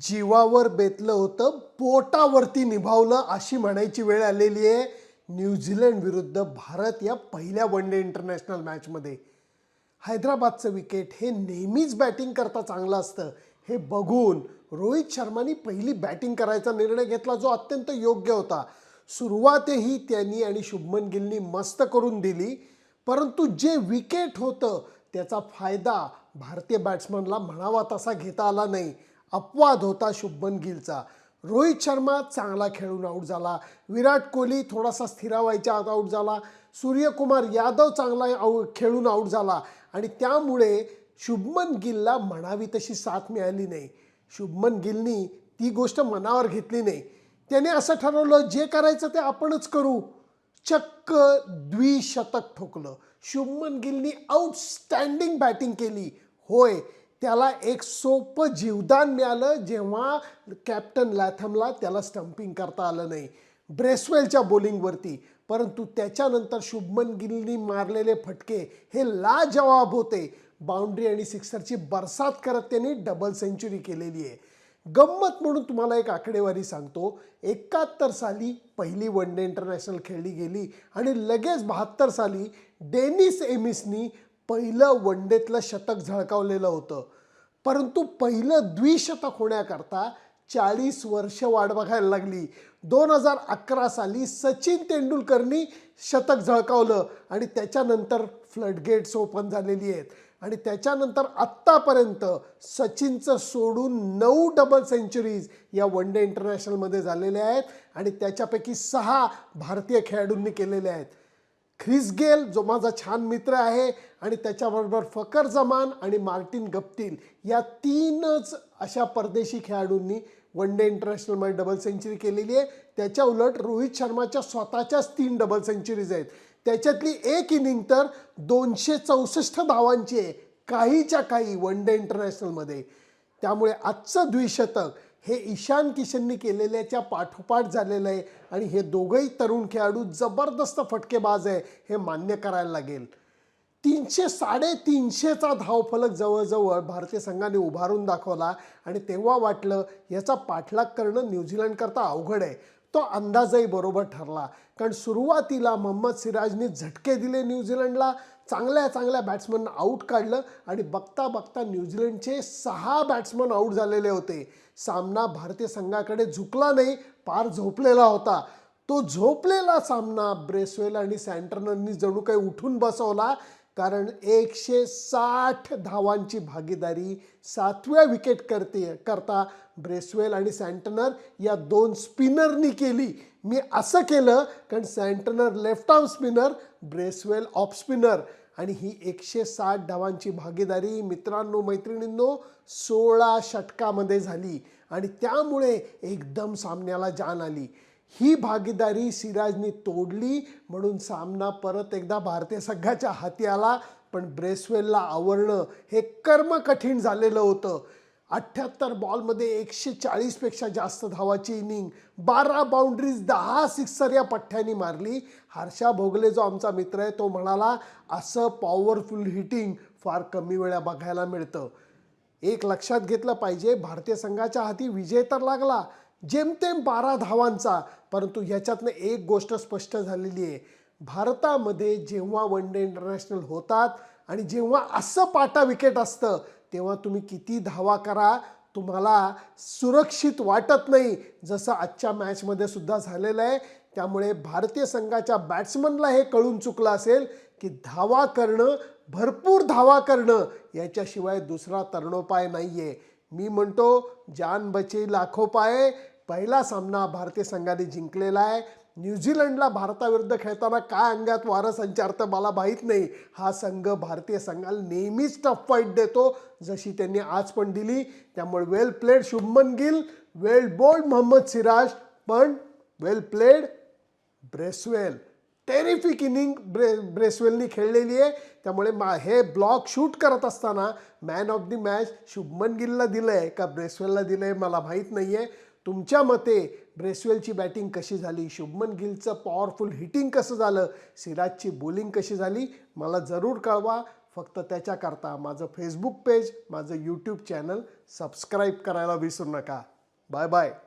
जीवावर बेतलं होतं, पोटावरती निभावलं अशी म्हणायची वेळ आलेली आहे न्यूझीलंड विरुद्ध भारत या पहिल्या वन डे इंटरनॅशनल मॅचमध्ये. हैदराबादचं विकेट हे नेहमीच बॅटिंग करता चांगलं असतं हे बघून रोहित शर्मानी पहिली बॅटिंग करायचा निर्णय घेतला, जो अत्यंत योग्य होता. सुरुवातही त्यांनी आणि शुभमन गिलनी मस्त करून दिली, परंतु जे विकेट होतं त्याचा फायदा भारतीय बॅट्समनला म्हणावा तसा घेता आला नाही. अपवाद होता शुभमन गिलचा. रोहित शर्मा चांगला खेळून आऊट झाला, विराट कोहली थोडासा स्थिरावायच्या आत आऊट झाला, सूर्यकुमार यादव चांगला खेळून आऊट झाला आणि त्यामुळे शुभमन गिलला म्हणावी तशी साथ मिळाली नाही. शुभमन गिलनी ती गोष्ट मनावर घेतली नाही. त्याने असं ठरवलं, जे करायचं ते आपणच करू. चक्क द्विशतक ठोकलं. शुभमन गिलनी आउटस्टँडिंग बॅटिंग केली. होय, त्याला एक सोपं जीवदान मिळालं जेव्हा कॅप्टन लॅथमला त्याला स्टंपिंग करता आलं नाही ब्रेसवेलच्या बॉलिंगवरती. परंतु त्याच्यानंतर शुभमन गिलनी मारलेले फटके हे लाजवाब होते. बाउंड्री आणि सिक्सरची बरसात करत त्यांनी डबल सेंचुरी केलेली आहे. गंमत म्हणून तुम्हाला एक आकडेवारी सांगतो. 71 साली पहिली वन डे इंटरनॅशनल खेळली गेली आणि लगेच 72 साली डेनिस एमिसनी पहिलं वन डेतलं शतक झळकावलेलं होतं. परंतु पहिलं द्विशतक होण्याकरता 40 वर्ष वाट बघायला लागली. 2011 साली सचिन तेंडुलकरनी शतक झळकावलं आणि त्याच्यानंतर फ्लडगेट्स ओपन झालेली आहेत आणि त्याच्यानंतर आत्तापर्यंत सचिनचं सोडून 9 डबल सेंचुरीज या वन डे इंटरनॅशनलमध्ये झालेल्या आहेत आणि त्याच्यापैकी 6 भारतीय खेळाडूंनी केलेल्या आहेत. ख्रिस गेल जो माझा छान मित्र आहे आणि त्याच्याबरोबर फकर जमान आणि मार्टिन गप्टिल या 3च अशा परदेशी खेळाडूंनी वन डे इंटरनॅशनलमध्ये डबल सेंचुरी केलेली आहे. त्याच्या उलट रोहित शर्माच्या स्वतःच्याच 3 डबल सेंचुरीज आहेत. त्याच्यातली एक इनिंग तर 264 धावांची आहे, काहीच्या काही वन डे इंटरनॅशनलमध्ये. त्यामुळे आजचं द्विशतक हे ईशान किशननी केलेल्याच्या पाठोपाठ झालेलं आहे आणि हे दोघंही तरुण खेळाडू जबरदस्त फटकेबाज आहे हे मान्य करायला लागेल. 300-350चा धावफलक जवळजवळ भारतीय संघाने उभारून दाखवला आणि तेव्हा वाटलं याचा पाठलाग करणं न्यूझीलंडकरता अवघड आहे. तो अंदाजही बरोबर ठरला, कारण सुरुवातीला मोहम्मद सिराजने झटके दिले न्यूझीलंडला, चांगल्या बॅट्समनना आऊट काढलं आणि बघता बघता न्यूझीलंडचे 6 बॅट्समन आऊट झालेले होते. सामना भारतीय संघाकडे झुकला नाही, पार झोपलेला होता. तो झोपलेला सामना ब्रेसवेल आणि सँटनरनी जणू काही उठून बसवला, कारण 160 धावांची भागीदारी 7व्या विकेट करता ब्रेसवेल आणि सँटनर या 2 स्पिनरनी केली. मी असं केलं कारण Santner left arm spinner, Bracewell off spinner आणि ही 160 धावांची भागीदारी मित्रांनो मैत्रिणींनो 16 षटकामध्ये झाली आणि त्यामुळे एकदम सामन्याला जान आली. ही भागीदारी सिराजनी तोडली म्हणून सामना परत एकदा भारतीय संघाच्या हाती आला. पण ब्रेसवेलला आवरणं हे कर्म कठीण झालेलं होतं. 78 बॉलमध्ये 140 पेक्षा जास्त धावाची इनिंग, 12 बाउंड्रीज, 10 सिक्सर या पठ्ठ्यांनी मारली. हर्षा भोगले जो आमचा मित्र आहे तो म्हणाला, असं पॉवरफुल हिटिंग फार कमी वेळा बघायला मिळतं. एक लक्षात घेतलं पाहिजे, भारतीय संघाच्या हाती विजय तर लागला जेमतेम 12 धावांचा, परंतु ह्याच्यातनं एक गोष्ट स्पष्ट झालेली आहे. भारतामध्ये जेव्हा वन डे इंटरनॅशनल होतात आणि जेव्हा असं पाटा विकेट असतं तेव्हा तुम्ही किती धावा करा तुम्हाला सुरक्षित वाटत नाही, जसं आजच्या मॅचमध्ये सुद्धा झालेलं आहे. त्यामुळे भारतीय संघाच्या बॅट्समनला हे कळून चुकलं असेल की धावा करणं, भरपूर धावा करणं याच्याशिवाय दुसरा तरणोपाय नाही आहे. मी म्हणतो जान बचे लाखो पाये. पहिला सामना भारतीय संघाने जिंकलेला आहे. न्यूझीलंडला भारताविरुद्ध खेळताना काय अंगात वारं संचारतं मला माहीत नाही. हा संघ भारतीय संघाला नेहमीच टफ फाईट देतो, जशी त्यांनी आज पण दिली. त्यामुळे well played Shubman Gill, well bowled Mohammed Siraj, पण well played Bracewell. Terrific inning ब्रेसवेलनी खेळलेली आहे. त्यामुळे हे ब्लॉक शूट करत असताना man of the match Shubman गिलला दिलं आहे का ब्रेसवेलला दिलं आहे मला माहीत नाही आहे. तुमच्या मते ब्रेसवेलची बॅटिंग कशी झाली, शुभमन गिलचं पॉवरफुल हिटिंग कसं झालं, सिराजची बॉलिंग कशी झाली मला जरूर कळवा. फक्त त्याच्याकरता माझं फेसबुक पेज, माझं यूट्यूब चॅनल सबस्क्राईब करायला विसरू नका. Bye bye.